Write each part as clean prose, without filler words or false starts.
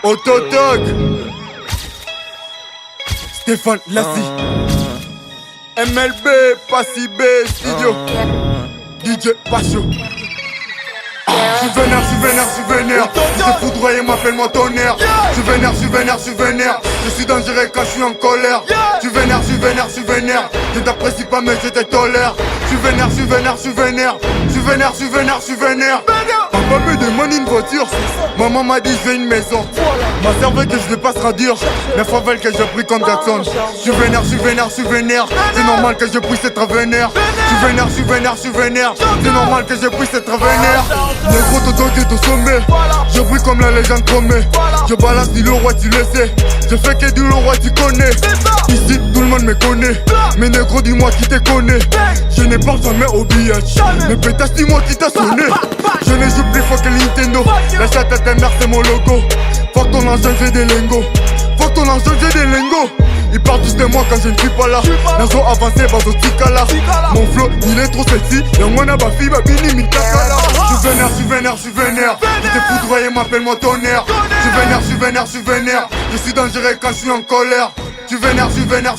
Autotog Stéphane Lassie MLB, Passy B, Studio DJ Pacho. Je suis vénère, je t'ai foudroyé, m'appelle-moi tonnerre. Je suis vénère, je suis dangereux quand je suis en colère. Je suis vénère, je t'apprécie pas mais je te tolère. Je suis vénère. Papa me demande une voiture, maman m'a dit je veux une maison. Ma sœur veut que je ne vais pas se radir, 9 fois veulent que je prie comme Jackson. Je suis vénère, c'est normal que je puisse être vénère. Je suis vénère, c'est normal que je puisse être vénère. Négro Toto qui est au sommet, je brille comme la légende promet. Je balance du Leroy, tu le sais, je fais que du Leroy, tu connais. Ici tout le monde me connaît, mais négro dis-moi qui te connaît. Je ne parle jamais au billet, mais pétasse dis-moi qui t'a sonné. Je ne joue plus fort que Nintendo, la chatte à ta mère c'est mon logo. Faut que ton engin j'ai des lingots, Ils parlent tous de moi quand je ne suis pas là. Nazo avancé, bazo tikala. Mon flow, il est trop sexy. Yangwana bafi, babini, mitakala. Je suis vénère. Je t'ai foudroyé, m'appelle-moi tonnerre. Je suis vénère. Je suis dangereux quand je suis en colère. Je suis vénère.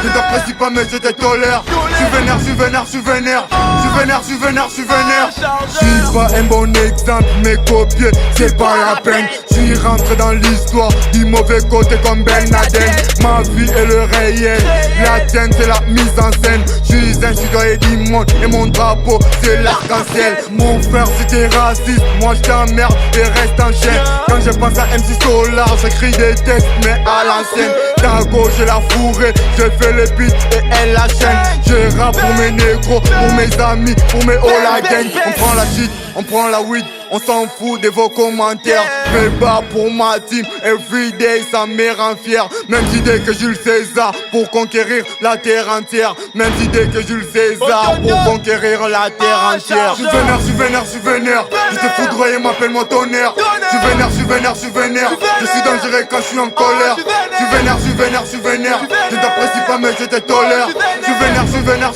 Je t'apprécie pas mais je te tolère. Je suis vénère. Je suis pas un bon exemple, mais copier, c'est pas la peine. Je suis rentré dans l'histoire du mauvais côté comme Ben Laden. Ma vie est le réel, la tienne c'est la mise en scène. Je suis un citoyen du monde et mon drapeau c'est l'arc-en-ciel. Mon frère c'était raciste, moi je t'emmerde et reste en chaîne. Quand je pense à MC Solar, j'écris des textes mais à l'ancienne. Ta gauche j'ai la fourrée, je fais le beat et elle la chaîne. Je rappe pour mes négros, pour mes amis, pour mes all again. On prend la shit, on prend la weed, on s'en fout de vos commentaires. Je me bats pour ma team, everyday ça me rend fier. Même idée que Jules César pour conquérir la terre entière. Même idée que Jules César pour conquérir la terre entière. Je suis vénère, je te foudroyé, m'appelle-moi tonnerre. Je suis vénère, je suis dangereux quand je suis en colère. Je suis vénère, je t'apprécie pas mais je te tolère. Je suis vénère.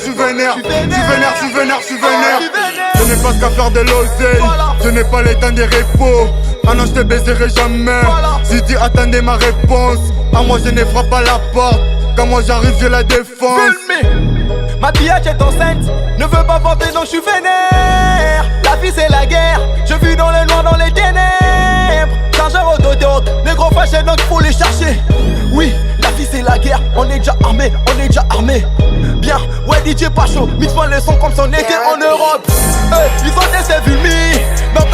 Je n'ai pas qu'à faire de l'oseille, je n'ai pas le temps des repos. Ah non, je te baiserai jamais, si tu attendais ma réponse. À moi je ne frappe pas la porte, quand moi j'arrive je la défonce. Ma biatch est enceinte, ne veux pas porter donc je suis vénère. La vie c'est la guerre, je vis dans le noir, dans les ténèbres. Chargeur autodot, les gros fâchés donc faut les chercher. Oui, la vie c'est la guerre, on est déjà armé, Bien, ouais DJ Pacho, mix-moi les sons comme si on était en Europe. Ils ont des vulmi, donc